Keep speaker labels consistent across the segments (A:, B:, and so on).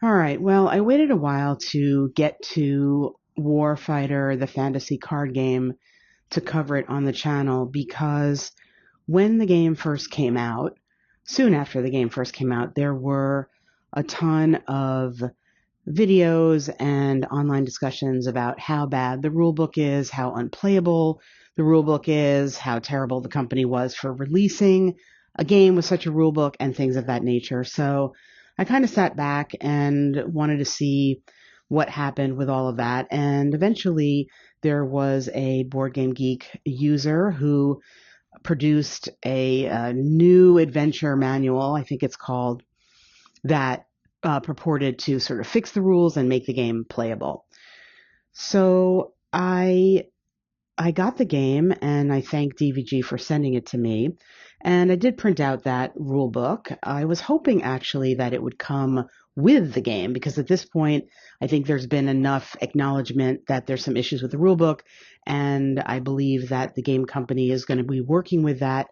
A: All right. Well, I waited a while to get to Warfighter, the fantasy card game, to cover it on the channel because when the game first came out, soon after the game first came out, there were a ton of videos and online discussions about how bad the rulebook is, how unplayable the rulebook is, how terrible the company was for releasing a game with such a rulebook and things of that nature. So I kind of sat back and wanted to see what happened with all of that. And eventually there was a Board Game Geek user who produced a new adventure manual, I think it's called, that purported to sort of fix the rules and make the game playable. So I got the game and I thank DVG for sending it to me. And I did print out that rule book. I was hoping actually that it would come with the game because at this point, I think there's been enough acknowledgement that there's some issues with the rule book. And I believe that the game company is going to be working with that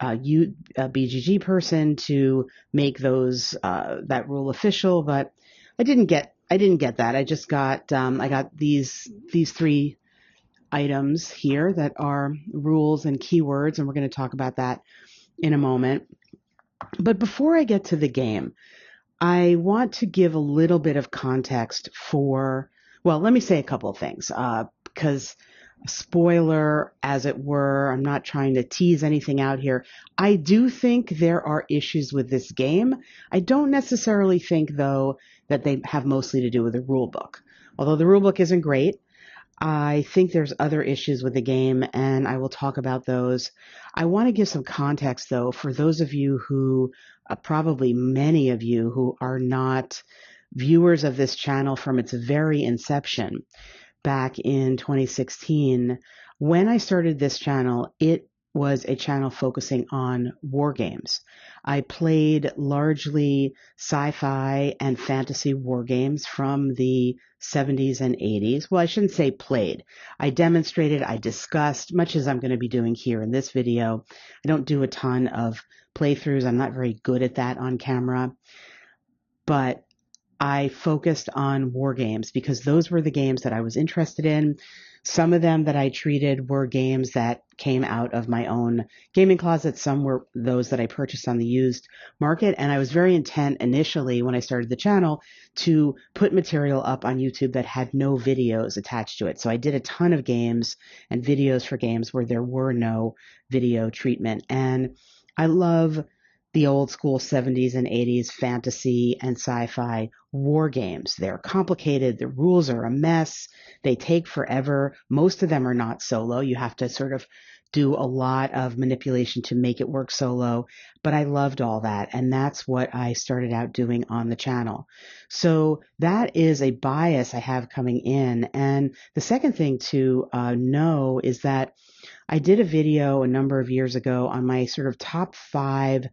A: BGG person to make those that rule official. But I didn't get that. I got these three items here that are rules and keywords, and we're going to talk about that in a moment. But before I get to the game, I want to give a little bit of context for, well, let me say a couple of things, because spoiler, as it were, I'm not trying to tease anything out here. I do think there are issues with this game. I don't necessarily think, though, that they have mostly to do with the rule book. Although the rule book isn't great, I think there's other issues with the game, and I will talk about those. I want to give some context, though, for those of you who, probably many of you who are not viewers of this channel from its very inception back in 2016. When I started this channel, it was a channel focusing on war games. I played largely sci-fi and fantasy war games from the 70s and 80s. Well, I shouldn't say played. I demonstrated, I discussed, much as I'm going to be doing here in this video. I don't do a ton of playthroughs. I'm not very good at that on camera. But I focused on war games because those were the games that I was interested in. Some of them that I treated were games that came out of my own gaming closet. Some were those that I purchased on the used market. And I was very intent initially when I started the channel to put material up on YouTube that had no videos attached to it. So I did a ton of games and videos for games where there were no video treatment. And I love the old school 70s and 80s fantasy and sci-fi war games. They're complicated. The rules are a mess. They take forever. Most of them are not solo. You have to sort of do a lot of manipulation to make it work solo. But I loved all that. And that's what I started out doing on the channel. So that is a bias I have coming in. And the second thing to know is that I did a video a number of years ago on my sort of top 5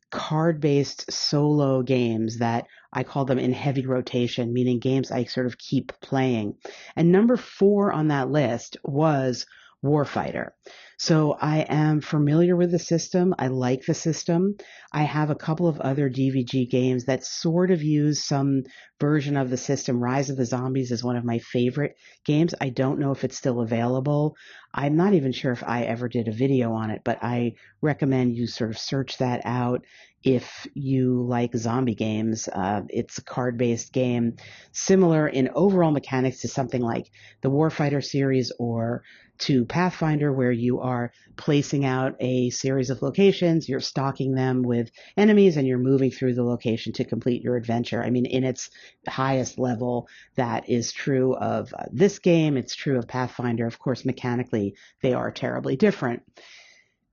A: card-based solo games that I call them in heavy rotation, meaning games I sort of keep playing. And number 4 on that list was Warfighter. So I am familiar with the system. I like the system. I have a couple of other DVG games that sort of use some version of the system. Rise of the Zombies is one of my favorite games. I don't know if it's still available. I'm not even sure if I ever did a video on it, but I recommend you sort of search that out if you like zombie games. It's a card-based game, similar in overall mechanics to something like the Warfighter series or to Pathfinder, where you are placing out a series of locations, you're stocking them with enemies, and you're moving through the location to complete your adventure. I mean, in its highest level, that is true of this game. It's true of Pathfinder. Of course, mechanically, they are terribly different.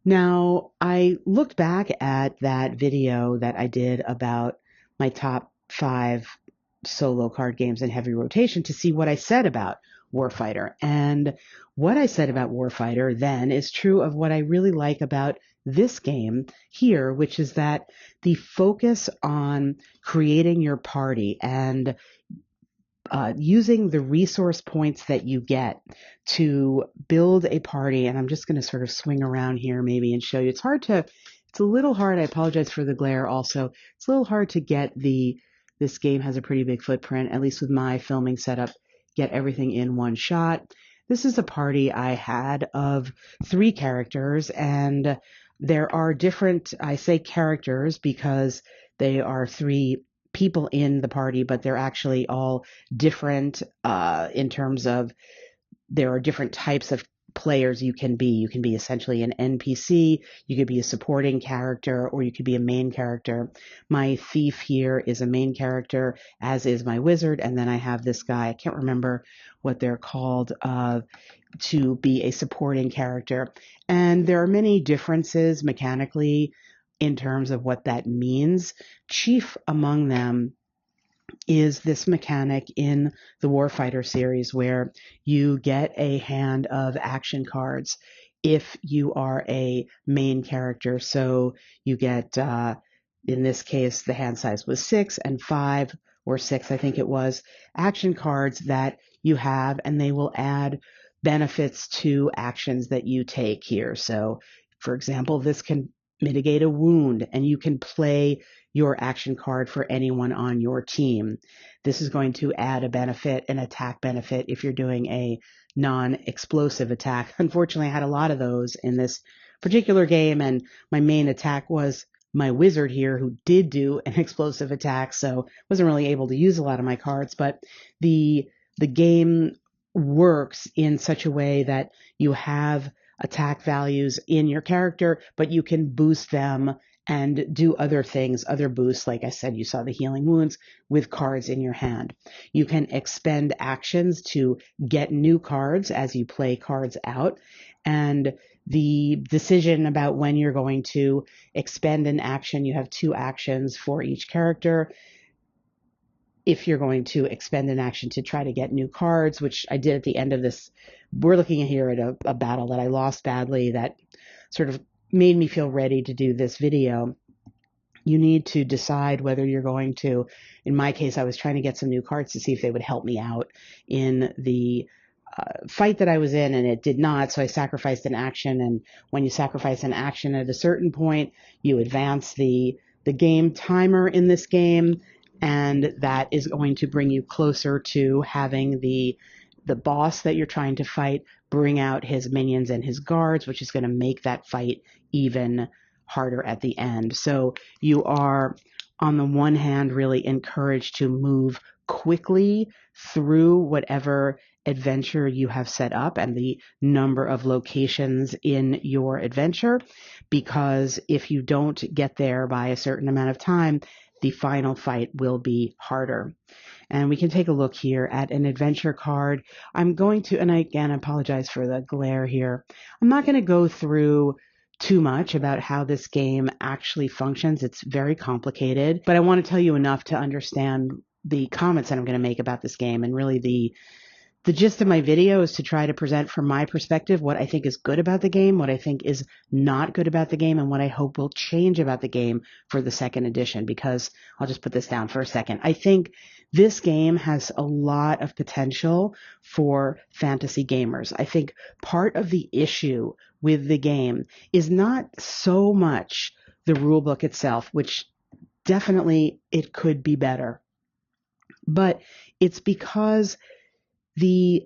A: Now, I looked back at that video that I did about my top 5 solo card games in heavy rotation to see what I said about Warfighter. And what I said about Warfighter then is true of what I really like about this game here, which is that the focus on creating your party and using the resource points that you get to build a party. And I'm just going to sort of swing around here maybe and show you. It's a little hard. I apologize for the glare also. It's a little hard to get the this game has a pretty big footprint, at least with my filming setup, get everything in one shot. This is a party I had of 3 characters, and there are different, I say characters because they are 3 people in the party, but they're actually all different in terms of there are different types of players you can be. You can be essentially an NPC, you could be a supporting character, or you could be a main character. My thief here is a main character, as is my wizard, and then I have this guy, I can't remember what they're called, to be a supporting character. And there are many differences mechanically in terms of what that means. Chief among them is this mechanic in the Warfighter series where you get a hand of action cards if you are a main character. So you get, in this case, the hand size was 6 and 5 or 6, I think it was, action cards that you have, and they will add benefits to actions that you take here. So, for example, this can mitigate a wound, and you can play your action card for anyone on your team. This is going to add a benefit, an attack benefit, if you're doing a non-explosive attack. Unfortunately, I had a lot of those in this particular game, and my main attack was my wizard here, who did do an explosive attack, so wasn't really able to use a lot of my cards. But the game works in such a way that you have attack values in your character, but you can boost them and do other things, other boosts. Like I said, you saw the healing wounds with cards in your hand. You can expend actions to get new cards as you play cards out. And the decision about when you're going to expend an action, you have 2 actions for each character. If you're going to expend an action to try to get new cards, which I did at the end of this, we're looking here at a battle that I lost badly that sort of made me feel ready to do this video. You need to decide whether you're going to, in my case, I was trying to get some new cards to see if they would help me out in the fight that I was in, and it did not, so I sacrificed an action. And when you sacrifice an action at a certain point, you advance the game timer in this game, and that is going to bring you closer to having the boss that you're trying to fight bring out his minions and his guards, which is going to make that fight even harder at the end. So you are, on the one hand, really encouraged to move quickly through whatever adventure you have set up and the number of locations in your adventure, because if you don't get there by a certain amount of time, the final fight will be harder. And we can take a look here at an adventure card. I'm going to, and I again apologize for the glare here, I'm not going to go through too much about how this game actually functions. It's very complicated, but I want to tell you enough to understand the comments that I'm going to make about this game. And really the gist of my video is to try to present from my perspective what I think is good about the game, what I think is not good about the game, and what I hope will change about the game for the second edition, because I'll just put this down for a second. I think this game has a lot of potential for fantasy gamers. I think part of the issue with the game is not so much the rulebook itself, which definitely it could be better, but it's because the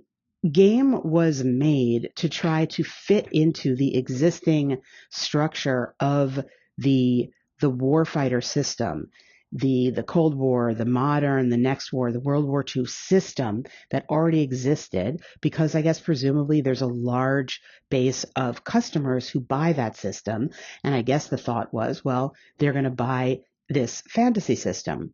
A: game was made to try to fit into the existing structure of the warfighter system, the Cold War, the modern, the next war, the World War II system that already existed, because I guess presumably there's a large base of customers who buy that system. And I guess the thought was, well, they're going to buy this fantasy system.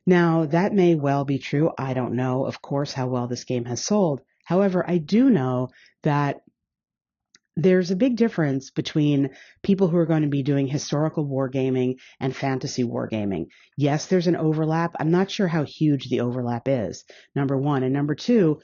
A: Now, that may well be true. I don't know, of course, how well this game has sold. However, I do know that there's a big difference between people who are going to be doing historical wargaming and fantasy wargaming. Yes, there's an overlap. I'm not sure how huge the overlap is, number one. And number two,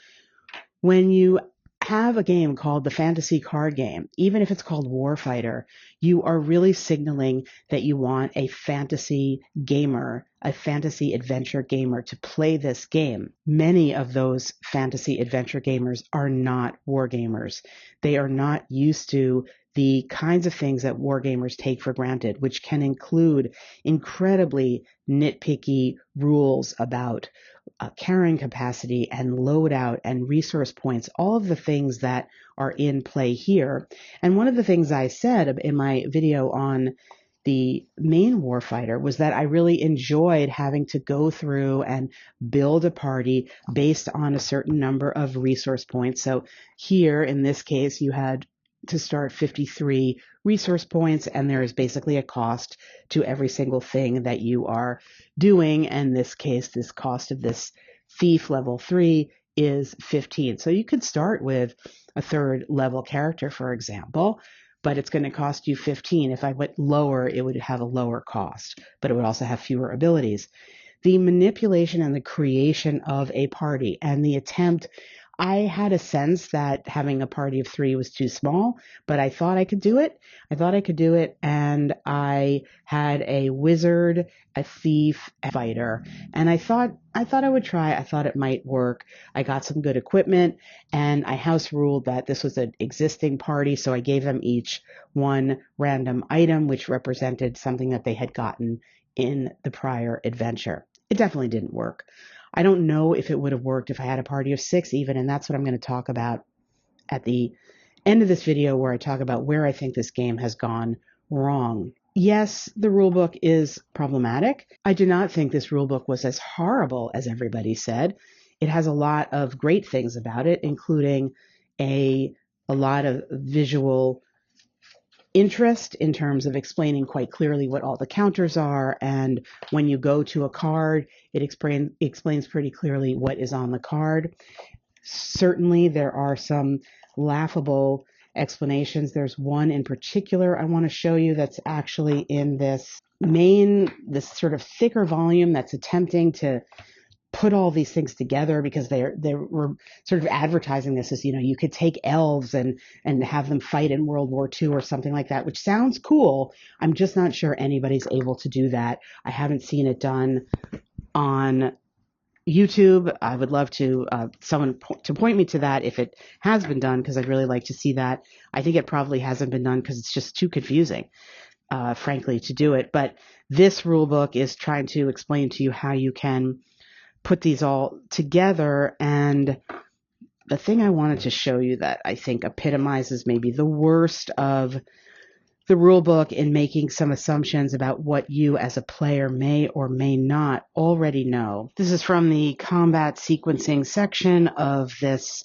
A: when you have a game called the Fantasy Card Game, even if it's called Warfighter, you are really signaling that you want a fantasy gamer, a fantasy adventure gamer to play this game. Many of those fantasy adventure gamers are not war gamers. They are not used to the kinds of things that wargamers take for granted, which can include incredibly nitpicky rules about carrying capacity and loadout and resource points, all of the things that are in play here. And one of the things I said in my video on the main Warfighter was that I really enjoyed having to go through and build a party based on a certain number of resource points. So here, in this case, you had to start 53 resource points, and there is basically a cost to every single thing that you are doing. In this case, this cost of this thief level 3 is 15. So you could start with a third level character, for example, but it's going to cost you 15. If I went lower, it would have a lower cost, but it would also have fewer abilities. The manipulation and the creation of a party and the attempt, I had a sense that having a party of 3 was too small, but I thought I could do it. And I had a wizard, a thief, a fighter, and I thought I would try. I thought it might work. I got some good equipment, and I house ruled that this was an existing party, so I gave them each one random item, which represented something that they had gotten in the prior adventure. It definitely didn't work. I don't know if it would have worked if I had a party of 6 even, and that's what I'm going to talk about at the end of this video, where I talk about where I think this game has gone wrong. Yes, the rulebook is problematic. I do not think this rulebook was as horrible as everybody said. It has a lot of great things about it, including a lot of visual interest in terms of explaining quite clearly what all the counters are, and when you go to a card, it explains pretty clearly what is on the card. Certainly there are some laughable explanations. There's one in particular I want to show you that's actually in this sort of thicker volume that's attempting to put all these things together, because they were sort of advertising this as, you could take elves and have them fight in World War II or something like that, which sounds cool. I'm just not sure anybody's able to do that. I haven't seen it done on YouTube. I would love to someone to point me to that if it has been done, because I'd really like to see that. I think it probably hasn't been done because it's just too confusing, frankly, to do it. But this rule book is trying to explain to you how you can put these all together. And the thing I wanted to show you that I think epitomizes maybe the worst of the rule book in making some assumptions about what you as a player may or may not already know. This is from the combat sequencing section of this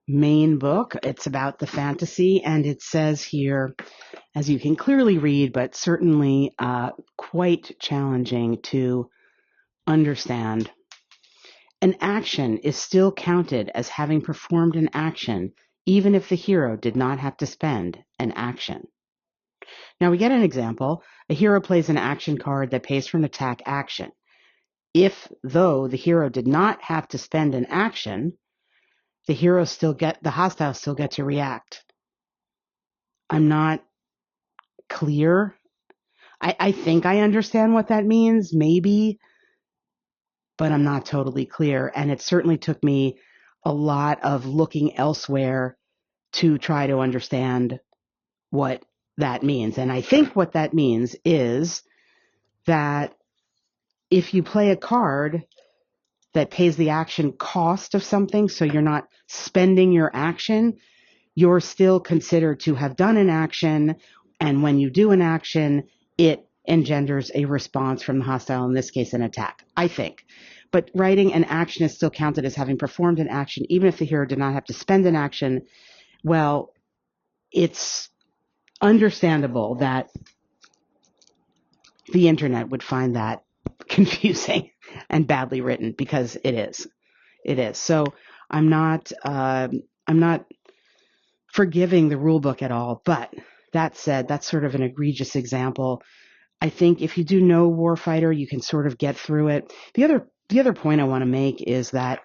A: main book. It's about the fantasy, and it says here, as you can clearly read, but certainly quite challenging to understand, an action is still counted as having performed an action, even if the hero did not have to spend an action. Now we get an example. A hero plays an action card that pays for an attack action. If, though, the hero did not have to spend an action, the hostiles still get to react. I'm not clear. I think I understand what that means, maybe, but I'm not totally clear. And it certainly took me a lot of looking elsewhere to try to understand what that means. And I think what that means is that if you play a card that pays the action cost of something, so you're not spending your action, you're still considered to have done an action. And when you do an action, it engenders a response from the hostile, in this case, an attack, I think. But writing an action is still counted as having performed an action, even if the hero did not have to spend an action. Well, it's understandable that the internet would find that confusing and badly written, because it is. So I'm not forgiving the rule book at all. But that said, that's sort of an egregious example. I think if you do know Warfighter, you can sort of get through it. The other point I want to make is that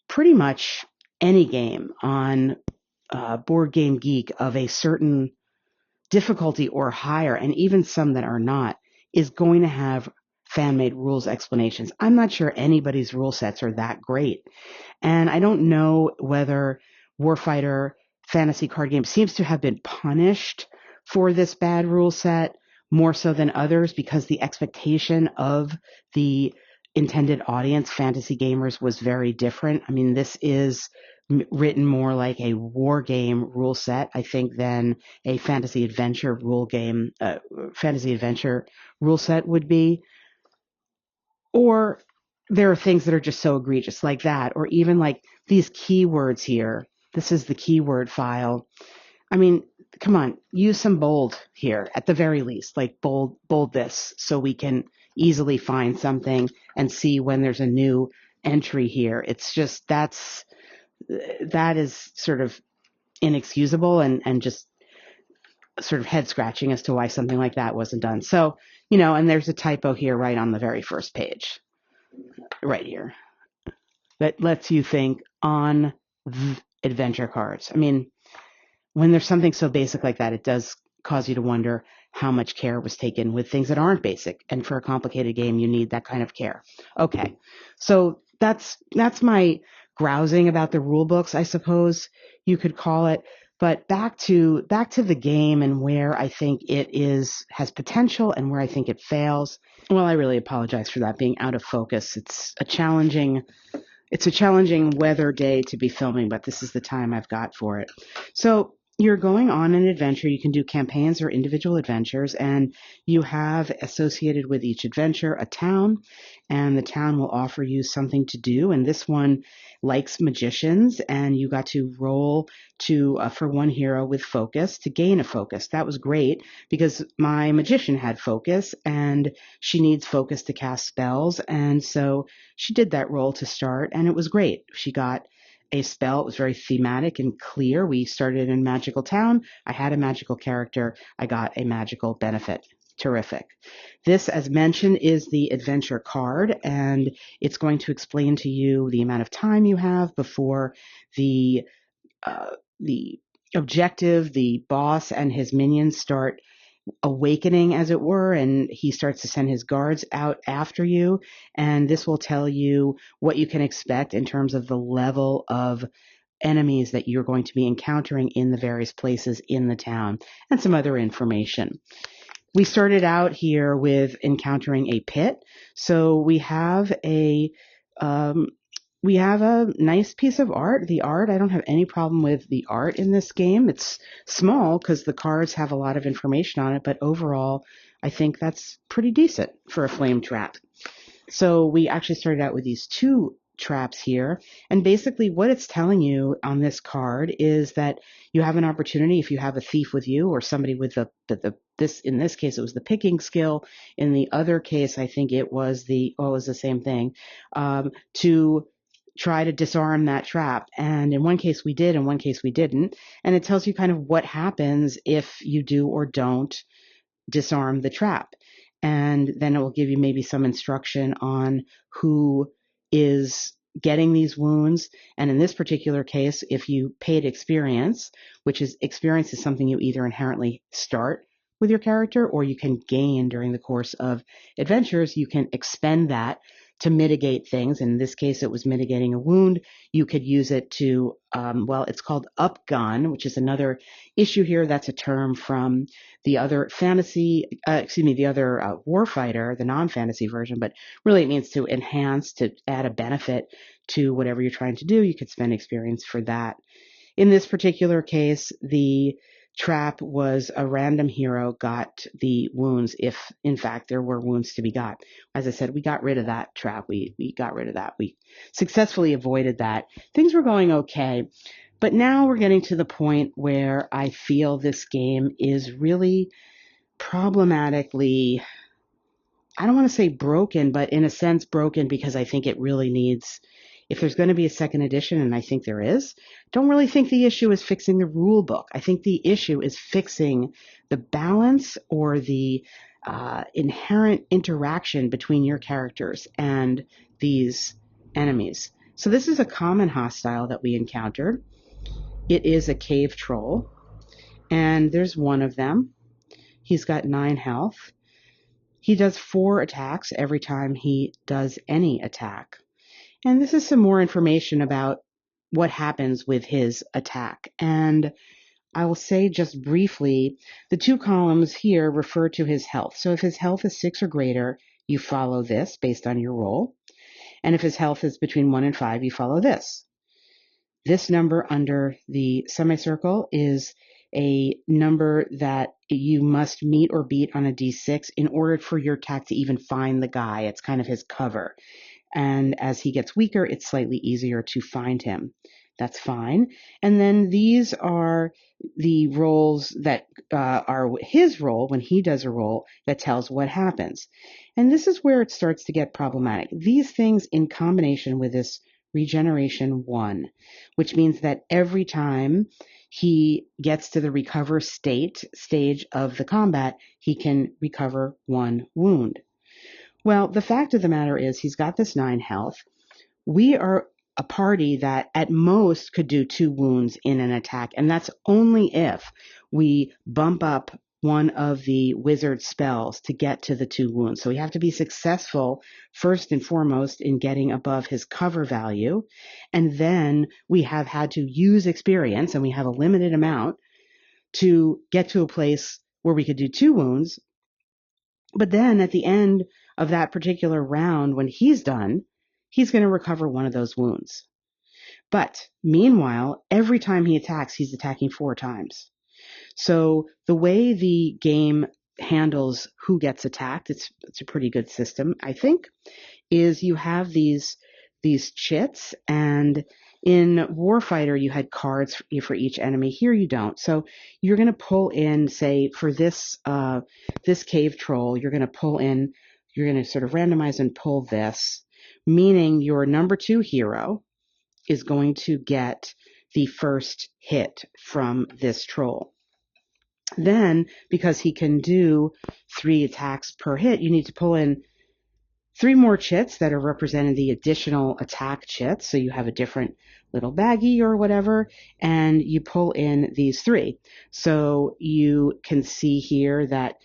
A: pretty much any game on Board Game Geek of a certain difficulty or higher, and even some that are not, is going to have fan-made rules explanations. I'm not sure anybody's rule sets are that great. And I don't know whether Warfighter Fantasy Card Game seems to have been punished for this bad rule set more so than others because the expectation of the intended audience, fantasy gamers, was very different. I mean, this is written more like a war game rule set, I think, than a fantasy adventure rule set would be. Or there are things that are just so egregious like that, or even like these keywords here. This is the keyword file. I mean, come on, use some bold here at the very least, like bold this so we can easily find something and see when there's a new entry here. It's just that is sort of inexcusable and just sort of head scratching as to why something like that wasn't done. So, and there's a typo here right on the very first page, right here, that lets you think on adventure cards. I mean, when there's something so basic like that, it does cause you to wonder how much care was taken with things that aren't basic. And for a complicated game, you need that kind of care. Okay, so that's my grousing about the rule books, I suppose you could call it. But back to the game and where I think it has potential and where I think it fails. Well, I really apologize for that being out of focus. It's a challenging weather day to be filming, but this is the time I've got for it. So you're going on an adventure. You can do campaigns or individual adventures, and you have associated with each adventure a town, and the town will offer you something to do. And this one likes magicians, and you got to roll for one hero with focus to gain a focus. That was great because my magician had focus, and she needs focus to cast spells, and so she did that roll to start, and it was great. She got a spell. It was very thematic and clear. We started in Magical Town. I had a magical character. I got a magical benefit. Terrific. This, as mentioned, is the adventure card, and it's going to explain to you the amount of time you have before the objective, the boss and his minions start awakening, as it were, and he starts to send his guards out after you. And this will tell you what you can expect in terms of the level of enemies that you're going to be encountering in the various places in the town and some other information. We started out here with encountering a pit. So we have a nice piece of art. The art, I don't have any problem with the art in this game. It's small because the cards have a lot of information on it, but overall, I think that's pretty decent for a flame trap. So we actually started out with these two traps here, and basically what it's telling you on this card is that you have an opportunity if you have a thief with you or somebody with in this case it was the picking skill. In the other case, I think it was the same thing, to try to disarm that trap. And in one case we did, in one case we didn't. And it tells you kind of what happens if you do or don't disarm the trap. And then it will give you maybe some instruction on who is getting these wounds. And in this particular case, if you paid experience, experience is something you either inherently start with your character or you can gain during the course of adventures, you can expend that to mitigate things. In this case, it was mitigating a wound. You could use it to, it's called upgun, which is another issue here. That's a term from the other Warfighter, the non-fantasy version, but really it means to enhance, to add a benefit to whatever you're trying to do. You could spend experience for that. In this particular case, the trap was a random hero got the wounds if, in fact, there were wounds to be got. As I said, we got rid of that trap. We got rid of that. We successfully avoided that. Things were going okay. But now we're getting to the point where I feel this game is really problematically, I don't want to say broken, but in a sense broken because I think it really needs, if there's going to be a second edition, and I think there is, don't really think the issue is fixing the rule book. I think the issue is fixing the balance or the inherent interaction between your characters and these enemies. So this is a common hostile that we encountered. It is a cave troll, and there's one of them. He's got 9 health. He does 4 attacks every time he does any attack. And this is some more information about what happens with his attack. And I will say just briefly, the two columns here refer to his health. So if his health is 6 or greater, you follow this based on your roll. And if his health is between 1 and 5, you follow this. This number under the semicircle is a number that you must meet or beat on a d6 in order for your attack to even find the guy. It's kind of his cover. And as he gets weaker, it's slightly easier to find him. That's fine. And then these are the rolls that are his roll when he does a roll that tells what happens. And this is where it starts to get problematic. These things in combination with this regeneration 1, which means that every time he gets to the recover stage of the combat, he can recover 1 wound. Well, the fact of the matter is he's got this 9 health. We are a party that at most could do 2 wounds in an attack, and that's only if we bump up one of the wizard spells to get to the 2 wounds. So we have to be successful first and foremost in getting above his cover value, and then we have had to use experience, and we have a limited amount to get to a place where we could do 2 wounds. But then at the end of that particular round, when he's done, he's going to recover one of those wounds. But meanwhile, every time he attacks, he's attacking 4 times. So the way the game handles who gets attacked, it's a pretty good system, I think, is you have these chits, and in Warfighter you had cards for each enemy. Here you don't. So you're going to pull in, say, for this cave troll, you're going to sort of randomize and pull this, meaning your number 2 hero is going to get the first hit from this troll. Then, because he can do 3 attacks per hit, you need to pull in 3 more chits that are representing the additional attack chits. So you have a different little baggie or whatever, and you pull in these 3. So you can see here that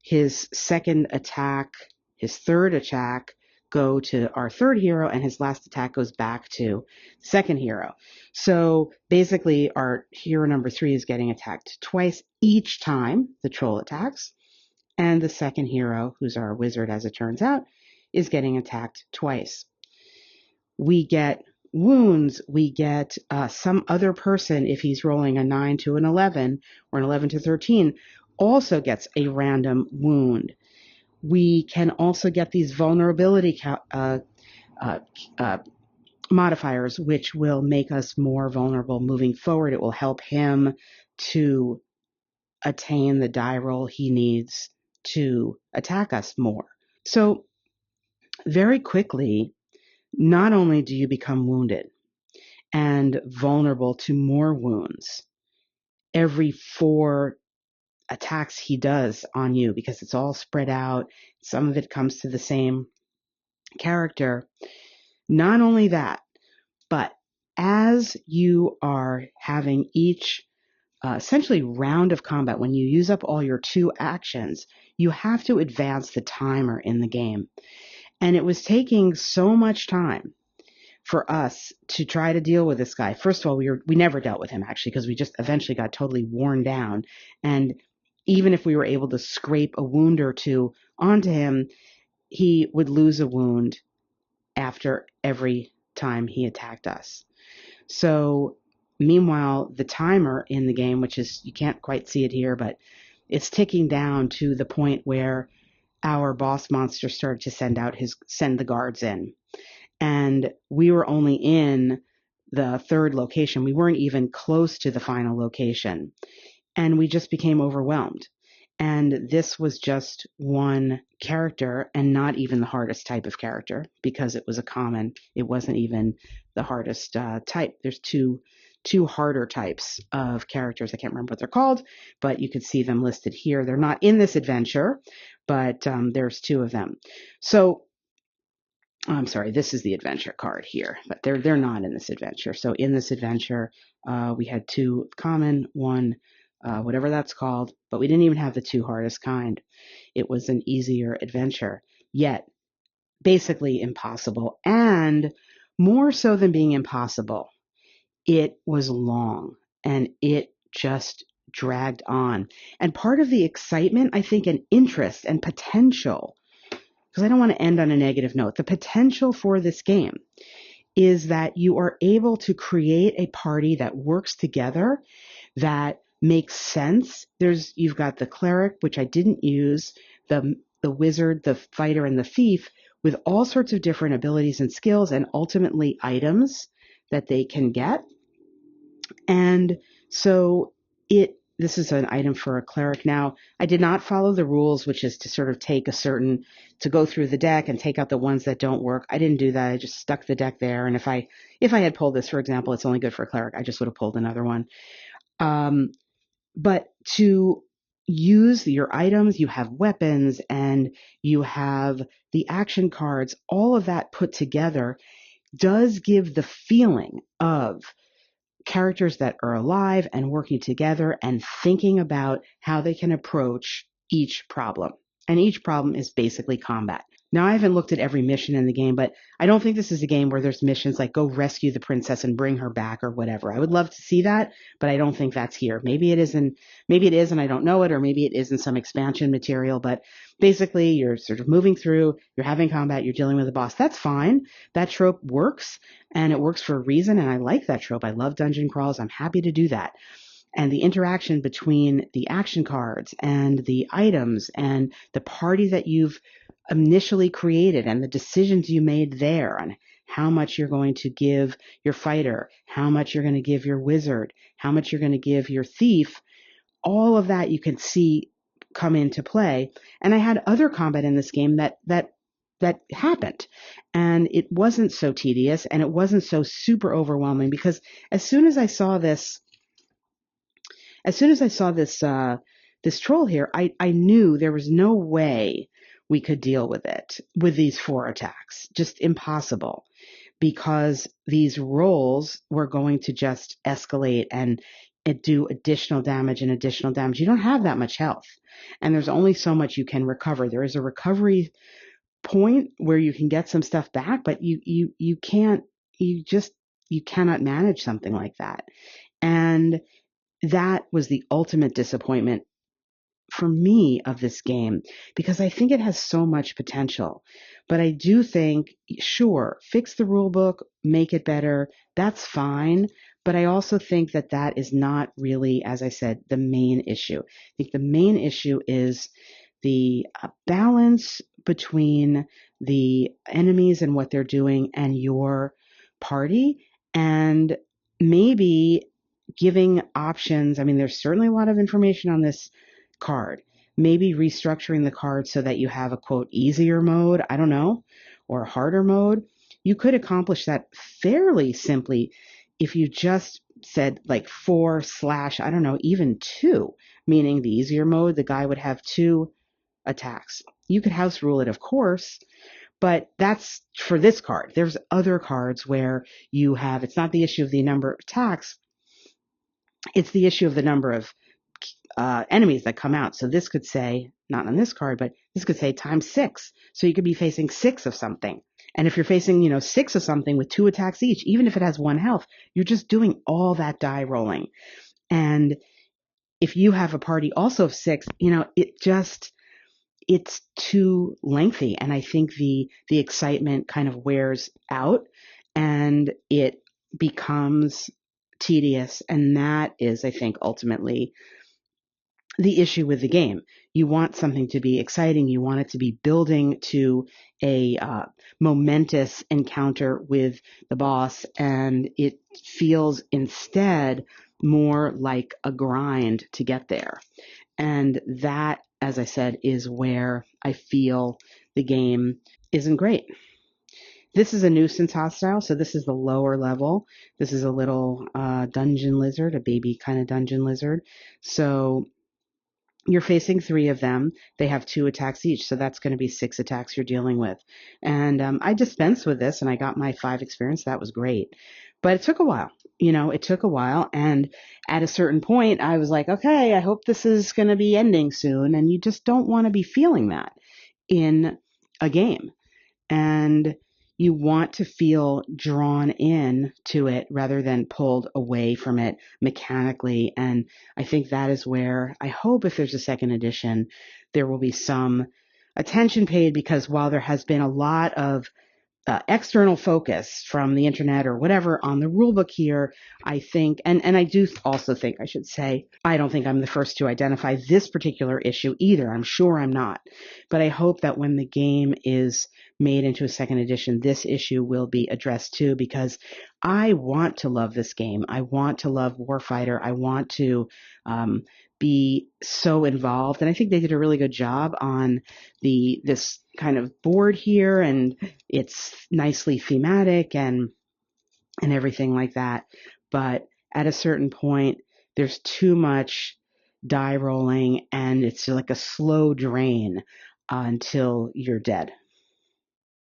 A: his second attack, his third attack go to our 3rd hero, and his last attack goes back to the 2nd hero. So basically our hero number 3 is getting attacked twice each time the troll attacks, and the 2nd hero, who's our wizard as it turns out, is getting attacked twice. We get wounds. We get some other person, if he's rolling a 9 to an 11 or an 11 to 13, also gets a random wound. We can also get these vulnerability modifiers, which will make us more vulnerable moving forward. It will help him to attain the die roll he needs to attack us more. So very quickly, not only do you become wounded and vulnerable to more wounds every 4 attacks he does on you, because it's all spread out, some of it comes to the same character. Not only that, but as you are having each essentially round of combat, when you use up all your 2 actions, you have to advance the timer in the game. And it was taking so much time for us to try to deal with this guy. First of all, we never dealt with him, actually, because we just eventually got totally worn down. And even if we were able to scrape a wound or 2 onto him, he would lose a wound after every time he attacked us. So meanwhile, the timer in the game, which is, you can't quite see it here, but it's ticking down to the point where our boss monster started to send the guards in. And we were only in the 3rd location. We weren't even close to the final location. And we just became overwhelmed. And this was just one character, and not even the hardest type of character, because it was a common. It wasn't even the hardest type. There's two harder types of characters. I can't remember what they're called, but you could see them listed here. They're not in this adventure, but there's 2 of them. So I'm sorry, this is the adventure card here, but they're not in this adventure. So in this adventure, we had 2 common, 1 whatever that's called, but we didn't even have the 2 hardest kind. It was an easier adventure, yet basically impossible. And more so than being impossible, it was long and it just dragged on. And part of the excitement, I think, and interest and potential, because I don't want to end on a negative note, the potential for this game is that you are able to create a party that works together, that makes sense. You've got the cleric, which I didn't use, the wizard, the fighter, and the thief, with all sorts of different abilities and skills, and ultimately items that they can get. And so this is an item for a cleric. Now, I did not follow the rules, which is to sort of to go through the deck and take out the ones that don't work. I didn't do that. I just stuck the deck there. And if I had pulled this, for example, it's only good for a cleric, I just would have pulled another one. But to use your items, you have weapons and you have the action cards, all of that put together does give the feeling of characters that are alive and working together and thinking about how they can approach each problem. And each problem is basically combat. Now, I haven't looked at every mission in the game, but I don't think this is a game where there's missions like go rescue the princess and bring her back or whatever. I would love to see that, but I don't think that's here. Maybe it is and I don't know it, or maybe it is in some expansion material, but basically you're sort of moving through, you're having combat, you're dealing with a boss. That's fine. That trope works, and it works for a reason, and I like that trope. I love dungeon crawls. I'm happy to do that. And the interaction between the action cards and the items and the party that you've initially created and the decisions you made there on how much you're going to give your fighter, how much you're going to give your wizard, how much you're going to give your thief, all of that you can see come into play. And I had other combat in this game that happened, and it wasn't so tedious and it wasn't so super overwhelming, because as soon as I saw this this troll here, I knew there was no way we could deal with it with these 4 attacks. Just impossible, because these rolls were going to just escalate and do additional damage and additional damage. You don't have that much health, and there's only so much you can recover. There is a recovery point where you can get some stuff back, but you cannot manage something like that. And that was the ultimate disappointment for me of this game, because I think it has so much potential. But I do think, sure, fix the rule book, make it better, that's fine. But I also think that is not really, as I said, the main issue. I think the main issue is the balance between the enemies and what they're doing and your party, and maybe giving options. I mean, there's certainly a lot of information on this card. Maybe restructuring the card so that you have a quote easier mode, I don't know, or a harder mode. You could accomplish that fairly simply if you just said like 4/ I don't know, even 2, meaning the easier mode, the guy would have 2 attacks. You could house rule it, of course, but that's for this card. There's other cards where it's not the issue of the number of attacks, it's the issue of the number of enemies that come out. So this could say, not on this card, but this could say times 6. So you could be facing 6 of something. And if you're facing, 6 of something with 2 attacks each, even if it has 1 health, you're just doing all that die rolling. And if you have a party also of 6, it's too lengthy. And I think the excitement kind of wears out and it becomes tedious. And that is, I think, ultimately the issue with the game. You want something to be exciting. You want it to be building to a momentous encounter with the boss, and it feels instead more like a grind to get there. And that, as I said, is where I feel the game isn't great. This is a nuisance hostile, so this is the lower level. This is a little dungeon lizard, a baby kind of dungeon lizard. So you're facing 3 of them. They have 2 attacks each, so that's going to be 6 attacks you're dealing with. And I dispensed with this, and I got my 5 experience. That was great. But it took a while. It took a while. And at a certain point, I was like, okay, I hope this is going to be ending soon. And you just don't want to be feeling that in a game. And you want to feel drawn in to it rather than pulled away from it mechanically. And I think that is where I hope if there's a second edition, there will be some attention paid, because while there has been a lot of external focus from the internet or whatever on the rulebook here, I think, and I do also think, I should say, I don't think I'm the first to identify this particular issue either. I'm sure I'm not. But I hope that when the game is made into a second edition, this issue will be addressed too, because I want to love this game. I want to love Warfighter. I want to be so involved. And I think they did a really good job on this kind of board here, and it's nicely thematic and everything like that. But at a certain point, there's too much die rolling, and it's like a slow drain until you're dead.